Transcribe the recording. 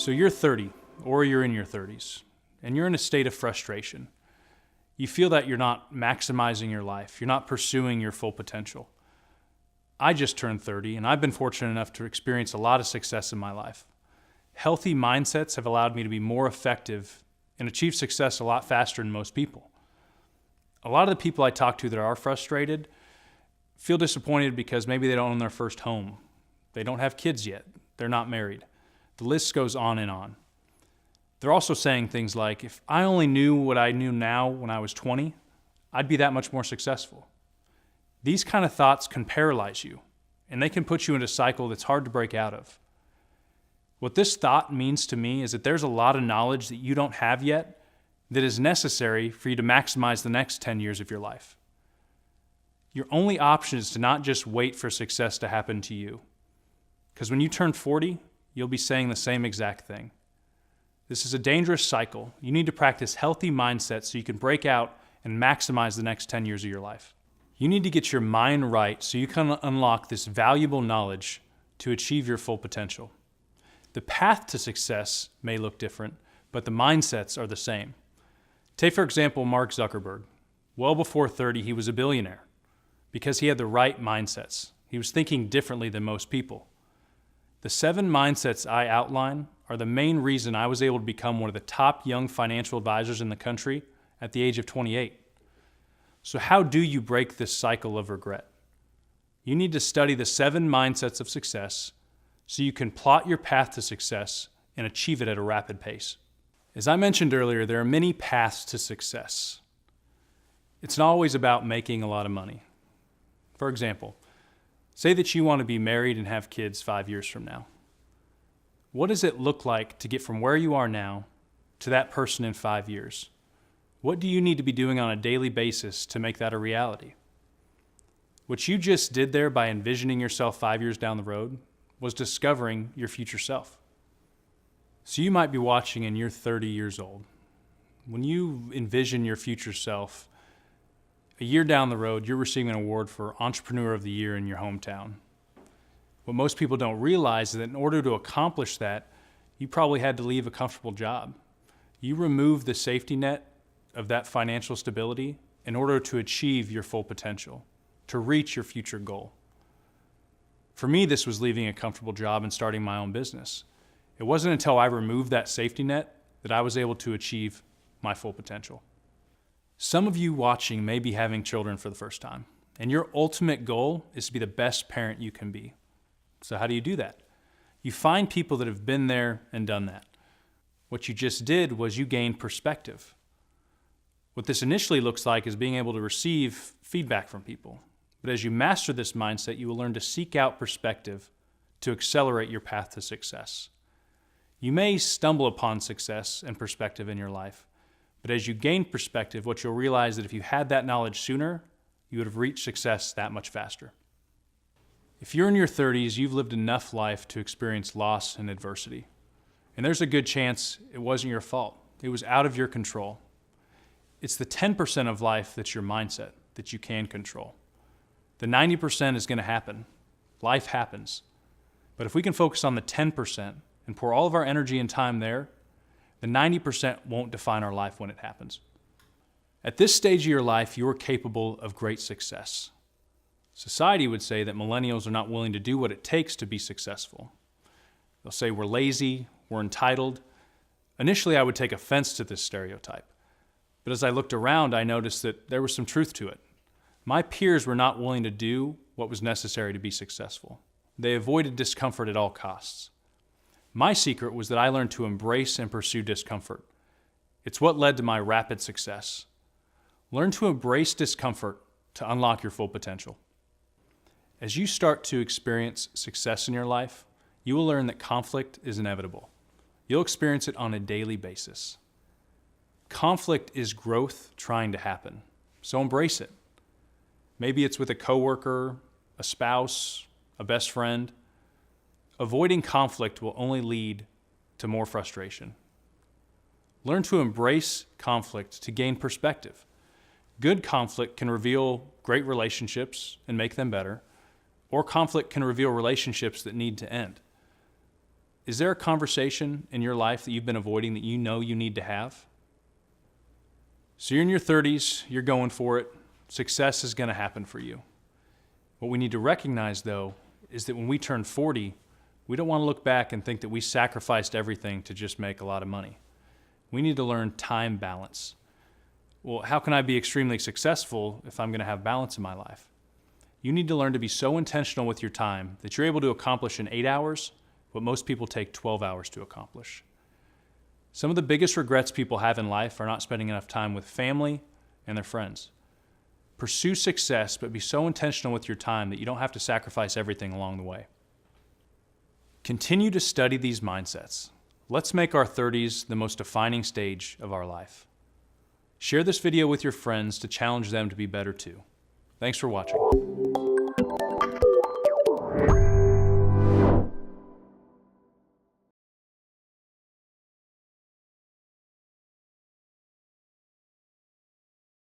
So you're 30, or you're in your 30s, and you're in a state of frustration. You feel that you're not maximizing your life. You're not pursuing your full potential. I just turned 30, and I've been fortunate enough to experience a lot of success in my life. Healthy mindsets have allowed me to be more effective and achieve success a lot faster than most people. A lot of the people I talk to that are frustrated feel disappointed because maybe they don't own their first home. They don't have kids yet. They're not married. The list goes on and on. They're also saying things like, if I only knew what I knew now when I was 20, I'd be that much more successful. These kind of thoughts can paralyze you, and they can put you into a cycle that's hard to break out of. What this thought means to me is that there's a lot of knowledge that you don't have yet that is necessary for you to maximize the next 10 years of your life. Your only option is to not just wait for success to happen to you. Because when you turn 40, you'll be saying the same exact thing. This is a dangerous cycle. You need to practice healthy mindsets so you can break out and maximize the next 10 years of your life. You need to get your mind right so you can unlock this valuable knowledge to achieve your full potential. The path to success may look different, but the mindsets are the same. Take, for example, Mark Zuckerberg. Well before 30, he was a billionaire because he had the right mindsets. He was thinking differently than most people. The 7 mindsets I outline are the main reason I was able to become one of the top young financial advisors in the country at the age of 28. So how do you break this cycle of regret? You need to study the 7 mindsets of success so you can plot your path to success and achieve it at a rapid pace. As I mentioned earlier, there are many paths to success. It's not always about making a lot of money. For example, say that you want to be married and have kids 5 years from now. What does it look like to get from where you are now to that person in 5 years? What do you need to be doing on a daily basis to make that a reality? What you just did there by envisioning yourself 5 years down the road was discovering your future self. So you might be watching and you're 30 years old. When you envision your future self, a year down the road, you're receiving an award for Entrepreneur of the Year in your hometown. What most people don't realize is that in order to accomplish that, you probably had to leave a comfortable job. You removed the safety net of that financial stability in order to achieve your full potential, to reach your future goal. For me, this was leaving a comfortable job and starting my own business. It wasn't until I removed that safety net that I was able to achieve my full potential. Some of you watching may be having children for the first time, and your ultimate goal is to be the best parent you can be. So how do you do that? You find people that have been there and done that. What you just did was you gained perspective. What this initially looks like is being able to receive feedback from people. But as you master this mindset, you will learn to seek out perspective to accelerate your path to success. You may stumble upon success and perspective in your life, but as you gain perspective, what you'll realize that if you had that knowledge sooner, you would have reached success that much faster. If you're in your 30s, you've lived enough life to experience loss and adversity. And there's a good chance it wasn't your fault. It was out of your control. It's the 10% of life that's your mindset that you can control. The 90% is going to happen. Life happens. But if we can focus on the 10% and pour all of our energy and time there, the 90% won't define our life when it happens. At this stage of your life, you are capable of great success. Society would say that millennials are not willing to do what it takes to be successful. They'll say we're lazy, we're entitled. Initially, I would take offense to this stereotype. But as I looked around, I noticed that there was some truth to it. My peers were not willing to do what was necessary to be successful. They avoided discomfort at all costs. My secret was that I learned to embrace and pursue discomfort. It's what led to my rapid success. Learn to embrace discomfort to unlock your full potential. As you start to experience success in your life, you will learn that conflict is inevitable. You'll experience it on a daily basis. Conflict is growth trying to happen, so embrace it. Maybe it's with a coworker, a spouse, a best friend. Avoiding conflict will only lead to more frustration. Learn to embrace conflict to gain perspective. Good conflict can reveal great relationships and make them better, or conflict can reveal relationships that need to end. Is there a conversation in your life that you've been avoiding that you know you need to have? So you're in your 30s, you're going for it. Success is going to happen for you. What we need to recognize, though, is that when we turn 40, we don't want to look back and think that we sacrificed everything to just make a lot of money. We need to learn time balance. Well, how can I be extremely successful if I'm going to have balance in my life? You need to learn to be so intentional with your time that you're able to accomplish in 8 hours what most people take 12 hours to accomplish. Some of the biggest regrets people have in life are not spending enough time with family and their friends. Pursue success, but be so intentional with your time that you don't have to sacrifice everything along the way. Continue to study these mindsets. Let's make our 30s the most defining stage of our life. Share this video with your friends to challenge them to be better too. Thanks for watching.